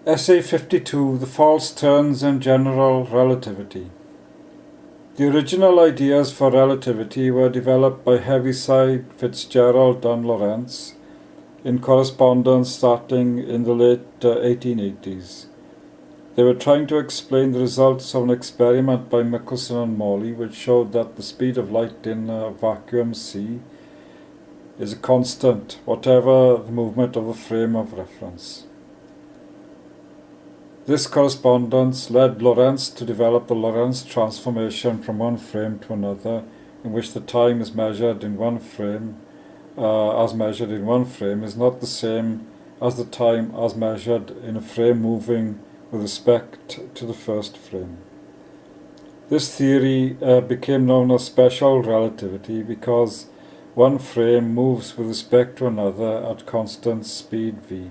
Essay 52, The False Turns in General Relativity. The original ideas for relativity were developed by Heaviside, Fitzgerald and Lorentz in correspondence starting in the late 1880s. They were trying to explain the results of an experiment by Michelson and Morley which showed that the speed of light in a vacuum C is a constant, whatever the movement of the frame of reference. This correspondence led Lorentz to develop the Lorentz transformation from one frame to another, in which the time is measured in one frame, is not the same as the time as measured in a frame moving with respect to the first frame. This theory became known as special relativity because one frame moves with respect to another at constant speed v.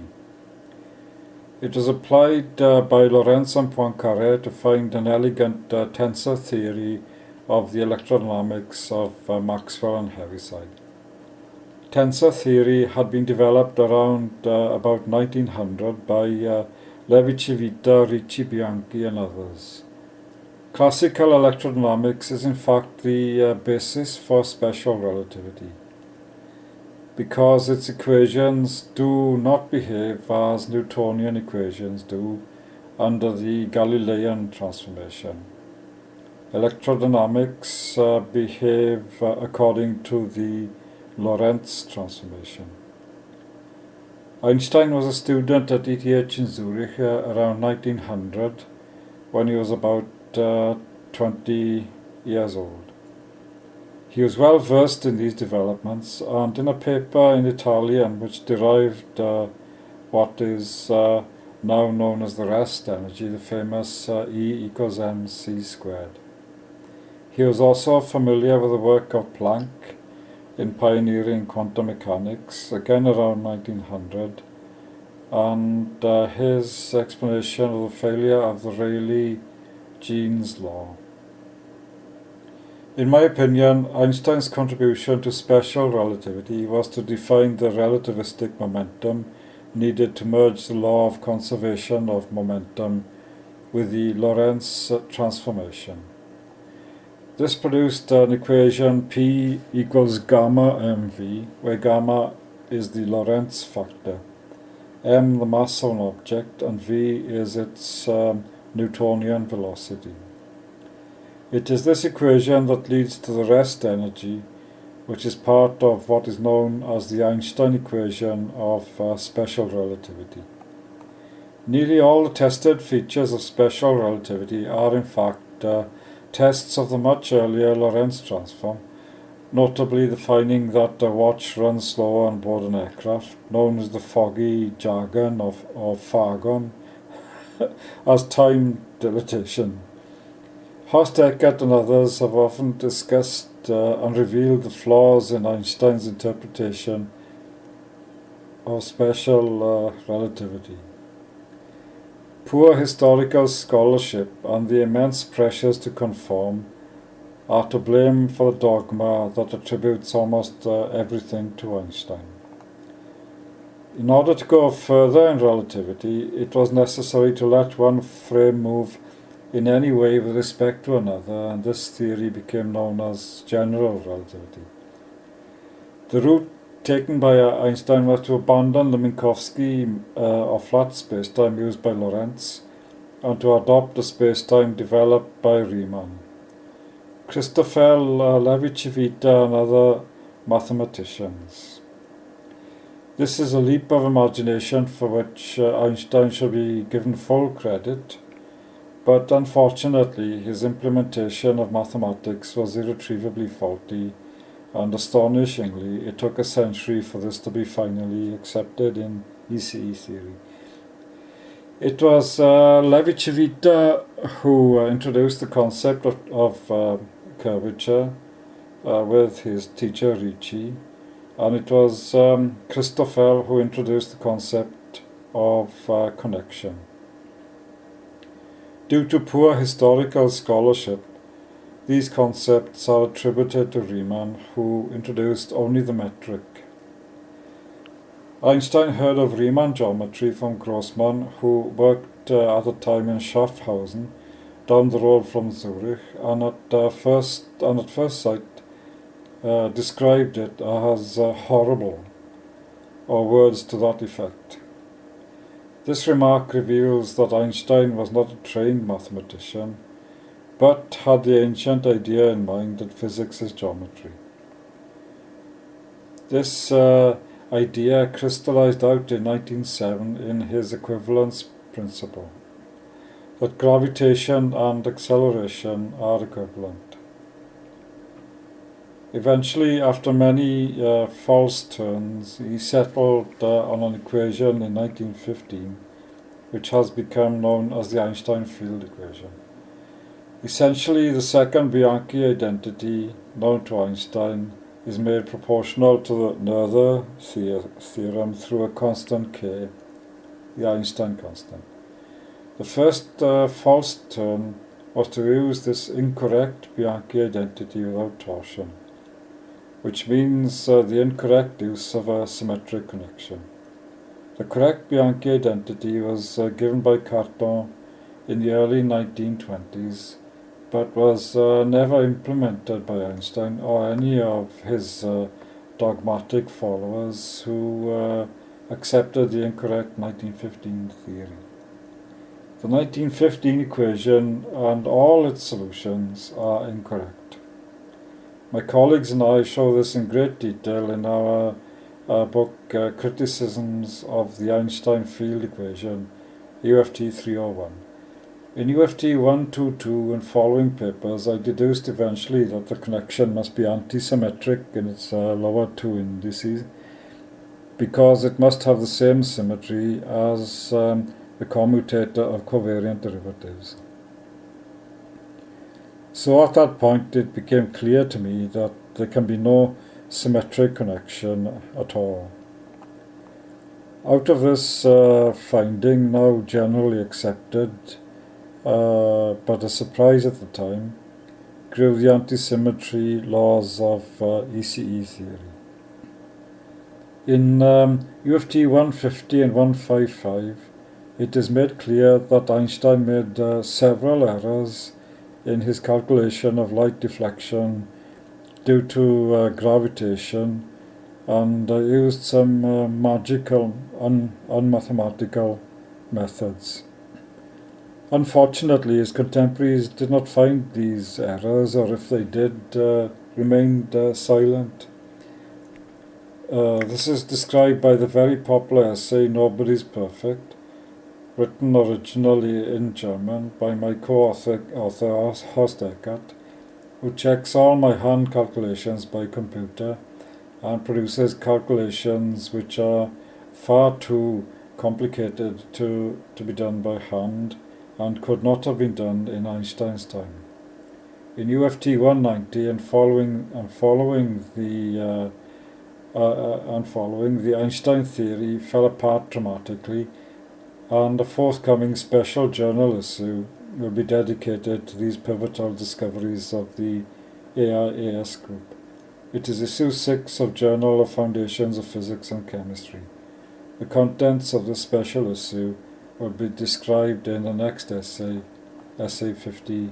It was applied by Lorentz and Poincaré to find an elegant tensor theory of the electrodynamics of Maxwell and Heaviside. Tensor theory had been developed around about 1900 by Levi-Civita, Ricci, Bianchi and others. Classical electrodynamics is in fact the basis for special relativity, because its equations do not behave as Newtonian equations do under the Galilean transformation. Electrodynamics behave according to the Lorentz transformation. Einstein was a student at ETH in Zurich around 1900 when he was about 20 years old. He was well versed in these developments, and in a paper in Italian which derived what is now known as the rest energy, the famous E equals mc squared. He was also familiar with the work of Planck in pioneering quantum mechanics, again around 1900, and his explanation of the failure of the Rayleigh-Jeans law. In my opinion, Einstein's contribution to special relativity was to define the relativistic momentum needed to merge the law of conservation of momentum with the Lorentz transformation. This produced an equation P equals gamma mv, where gamma is the Lorentz factor, m the mass of an object, and v is its Newtonian velocity. It is this equation that leads to the rest energy, which is part of what is known as the Einstein equation of special relativity. Nearly all the tested features of special relativity are in fact tests of the much earlier Lorentz transform, notably the finding that a watch runs slower on board an aircraft, known as the foggy jargon of Fargon, as time dilatation. Horst Eckert and others have often discussed and revealed the flaws in Einstein's interpretation of special relativity. Poor historical scholarship and the immense pressures to conform are to blame for the dogma that attributes almost everything to Einstein. In order to go further in relativity, it was necessary to let one frame move in any way with respect to another, and this theory became known as General Relativity. The route taken by Einstein was to abandon the Minkowski or flat spacetime used by Lorentz and to adopt a spacetime developed by Riemann, Christopher Levi-Civita and other mathematicians. This is a leap of imagination for which Einstein should be given full credit, but unfortunately his implementation of mathematics was irretrievably faulty, and astonishingly it took a century for this to be finally accepted in ECE theory. It was Levi-Civita who introduced the concept of curvature with his teacher Ricci, and it was Christoffel who introduced the concept of connection. Due to poor historical scholarship, these concepts are attributed to Riemann, who introduced only the metric. Einstein heard of Riemann geometry from Grossmann, who worked at the time in Schaffhausen, down the road from Zurich, and at first sight described it as horrible, or words to that effect. This remark reveals that Einstein was not a trained mathematician, but had the ancient idea in mind that physics is geometry. This idea crystallized out in 1907 in his equivalence principle, that gravitation and acceleration are equivalent. Eventually, after many false turns, he settled on an equation in 1915, which has become known as the Einstein field equation. Essentially, the second Bianchi identity known to Einstein is made proportional to the Noether theorem through a constant k, the Einstein constant. The first false turn was to use this incorrect Bianchi identity without torsion, which means the incorrect use of a symmetric connection. The correct Bianchi identity was given by Cartan in the early 1920s, but was never implemented by Einstein or any of his dogmatic followers who accepted the incorrect 1915 theory. The 1915 equation and all its solutions are incorrect. My colleagues and I show this in great detail in our book Criticisms of the Einstein Field Equation, UFT 301. In UFT 122 and following papers, I deduced eventually that the connection must be antisymmetric in its lower two indices, because it must have the same symmetry as the commutator of covariant derivatives. So at that point it became clear to me that there can be no symmetric connection at all. Out of this finding, now generally accepted, but a surprise at the time, grew the antisymmetry laws of ECE theory. In UFT 150 and 155, it is made clear that Einstein made several errors in his calculation of light deflection due to gravitation, and used some magical, unmathematical methods. Unfortunately, his contemporaries did not find these errors, or if they did, remained silent. This is described by the very popular essay Nobody's Perfect, written originally in German by my co-author Horst Eckert, who checks all my hand calculations by computer and produces calculations which are far too complicated to be done by hand and could not have been done in Einstein's time. In UFT 190 and following, the Einstein theory fell apart dramatically, and a forthcoming special journal issue will be dedicated to these pivotal discoveries of the AIAS group. It is issue 6 of Journal of Foundations of Physics and Chemistry. The contents of this special issue will be described in the next essay, Essay 53.